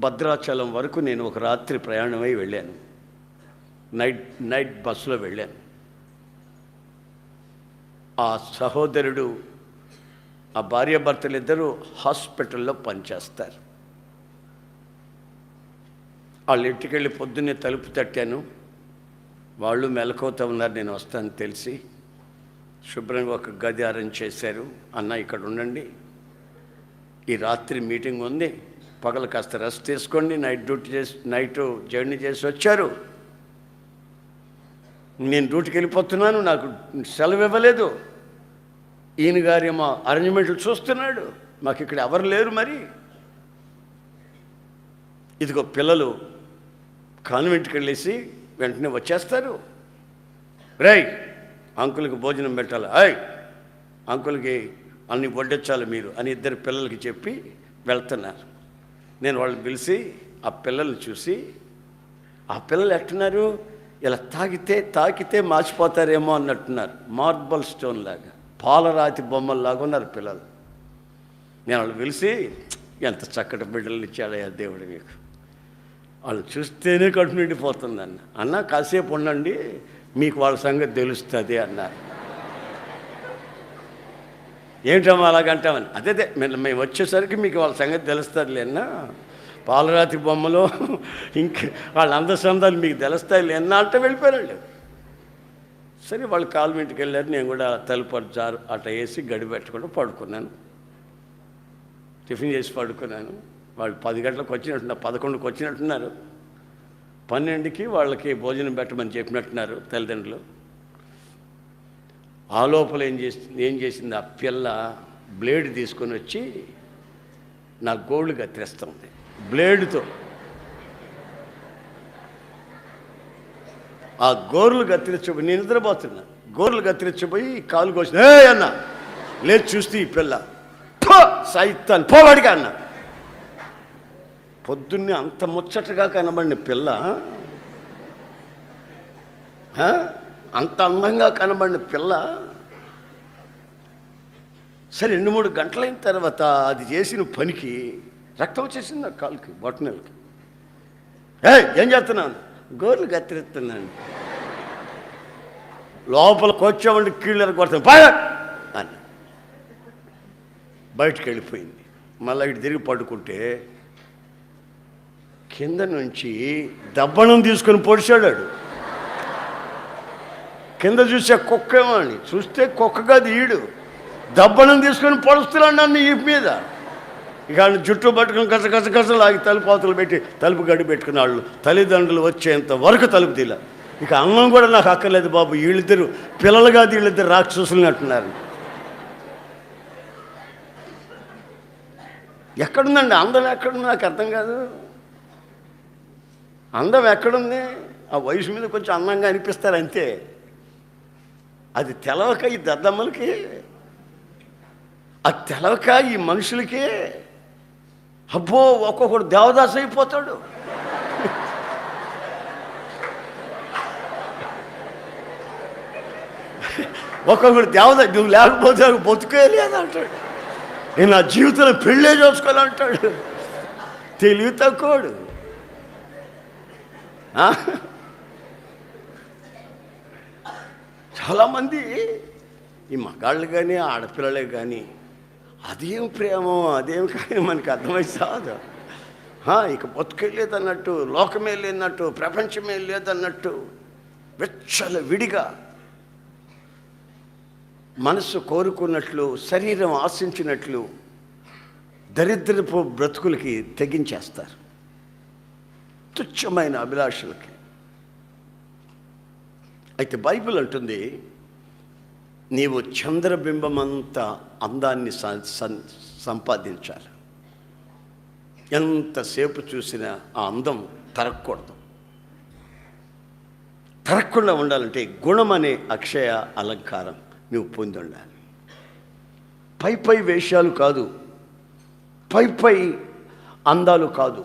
భద్రాచలం వరకు నేను ఒక రాత్రి ప్రయాణమై వెళ్ళాను. నైట్ బస్సులో వెళ్ళాను. ఆ సహోదరుడు, ఆ భార్యాభర్తలు ఇద్దరు హాస్పిటల్లో పనిచేస్తారు. వాళ్ళ ఇంటికి వెళ్ళి పొద్దున్నే తలుపు తట్టాను. వాళ్ళు మెలకువతో ఉన్నారు, నేను వస్తాను తెలిసి. శుభ్రంగా ఒక గది అరేంజ్ చేశారు. అన్న ఇక్కడ ఉండండి, ఈ రాత్రి మీటింగ్ ఉంది, పగలు కాస్త రెస్ట్ తీసుకోండి, నైట్ జర్నీ చేసి వచ్చారు, నేను డ్యూటీకి వెళ్ళిపోతున్నాను, నాకు సెలవు ఇవ్వలేదు, ఈయన గారి మా అరేంజ్మెంట్లు చూస్తున్నాడు, మాకు ఇక్కడ ఎవరు లేరు, మరి ఇదిగో పిల్లలు కాన్వెంట్కి వెళ్ళేసి వెంటనే వచ్చేస్తారు, రై అంకుల్కి భోజనం పెట్టాలి, అంకుల్కి అన్ని వడ్డించాలి మీరు అని ఇద్దరు పిల్లలకి చెప్పి వెళ్తున్నారు. నేను వాళ్ళని పిలిచి ఆ పిల్లల్ని చూసి, ఆ పిల్లలు ఎట్టున్నారు, ఇలా తాకితే మార్చిపోతారేమో అన్నట్టున్నారు. మార్బల్ స్టోన్ లాగా, పాలరాతి బొమ్మల్లాగా ఉన్నారు పిల్లలు. నేను వాళ్ళు పిలిచి, ఎంత చక్కటి బిడ్డలు ఇచ్చాడయ్యా దేవుడు మీకు, వాళ్ళు చూస్తేనే కడుపు నిండిపోతుంది అన్న కాసేపు ఉండండి, మీకు వాళ్ళ సంగతి తెలుస్తుంది అన్నారు. ఏంటమ్మా అలాగంటామని, అదే మేము వచ్చేసరికి మీకు వాళ్ళ సంగతి తెలుస్తుంది అన్నా, పాలరాతి బొమ్మలు ఇంక వాళ్ళ అందసందాలు మీకు తెలుస్తాయి లేనా అంటే వెళ్ళిపోయారు. సరే వాళ్ళు కాన్వెంట్కి వెళ్ళారు. నేను కూడా తలుపు జారు అట్ట వేసి గడి పెట్టుకుంటూ పడుకున్నాను. టిఫిన్ చేసి పడుకున్నాను. వాళ్ళు 10 గంటలకు వచ్చినట్టున్నారు, 11కి వచ్చినట్టున్నారు. 12కి వాళ్ళకి భోజనం పెట్టమని చెప్పినట్టున్నారు తల్లిదండ్రులు. ఆ లోపల ఏం చేసింది, ఆ పిల్ల బ్లేడ్ తీసుకొని వచ్చి నా గోళ్ళు కత్తిరిస్తుంది బ్లేడ్తో. ఆ గోర్లు కత్తిరించబోయి, నేను నిద్రపోతున్నా, గోర్లు కత్తిరించబోయి కాలు కోసిన, అన్న లేదు చూస్తే ఈ పిల్ల సైతాన్ పోవాడిగా అన్న. పొద్దున్నే అంత ముచ్చటగా కనబడిన పిల్ల, అంత అందంగా కనబడిన పిల్ల, సరే 2-3 గంటలైన తర్వాత అది చేసిన పనికి రక్తం వచ్చేసింది నా కాలుకి, బొట్టనెలకి. ఏం చేస్తున్నాను, గోర్లు కత్తిరిస్తున్నాను. లోపలికి వచ్చామంటే కీళ్ళని కొడతాను బాగా అని బయటకు వెళ్ళిపోయింది. మళ్ళీ ఇటు తిరిగి పడుకుంటే కింద నుంచి దబ్బణం తీసుకొని పొడిచాడు. కింద చూసే కుక్క ఏమో అని చూస్తే కుక్క కాదు, ఈడు దబ్బణం తీసుకొని పొడుస్తున్నాడు నన్ను ఈ మీద. ఇక జుట్టు పట్టుకుని కస లాగి తలుపు పెట్టి తలుపు గడి పెట్టుకున్న వాళ్ళు తల్లిదండ్రులు వచ్చేంత వరకు తలుపు తీలా. ఇక అన్నం కూడా నాకు అక్కర్లేదు బాబు, వీళ్ళిద్దరు పిల్లలు కాదు, వీళ్ళిద్దరు రాక్షసులు అంటున్నారు. ఎక్కడుందండి అందం, ఎక్కడుంది నాకు అర్థం కాదు. అందం ఎక్కడుంది, ఆ వయసు మీద కొంచెం అందంగా అనిపిస్తారు అంతే. అది తెలవక ఈ దద్దమ్మలకి, అది తెలవక ఈ మనుషులకి, అబ్బో ఒక్కొక్కడు దేవదాసు అయిపోతాడు. ఒక్కొక్కడు దేవదాసు, నువ్వు లేకపోతే బతుకేలేదు అంటాడు, నేను నా జీవితంలో పెళ్ళే చేసుకోవాలంటాడు. తెలివి తక్కువడు. చాలామంది ఈ మగాళ్ళు కానీ ఆడపిల్లలే కానీ అదేం ప్రేమో అదేం కానీ మనకి అర్థమై సాదు. ఇక బతుకెళ్ళేదన్నట్టు, లోకమే లేదన్నట్టు, ప్రపంచమే లేదన్నట్టు వెచ్చల విడిగా మనసు కోరుకున్నట్లు, శరీరం ఆశించినట్లు దరిద్రపు బ్రతుకులకి తెగించేస్తారు, తుచ్చమైన అభిలాషలకి. అయితే బైబిల్ అంటుంది, నీవు చంద్రబింబమంత అందాన్ని సంపాదించాలి. ఎంతసేపు చూసినా ఆ అందం తరగకూడదు. తరగకుండా ఉండాలంటే గుణం అనే అక్షయ అలంకారం నువ్వు పొంది ఉండాలి. పై వేషాలు కాదు, పై అందాలు కాదు,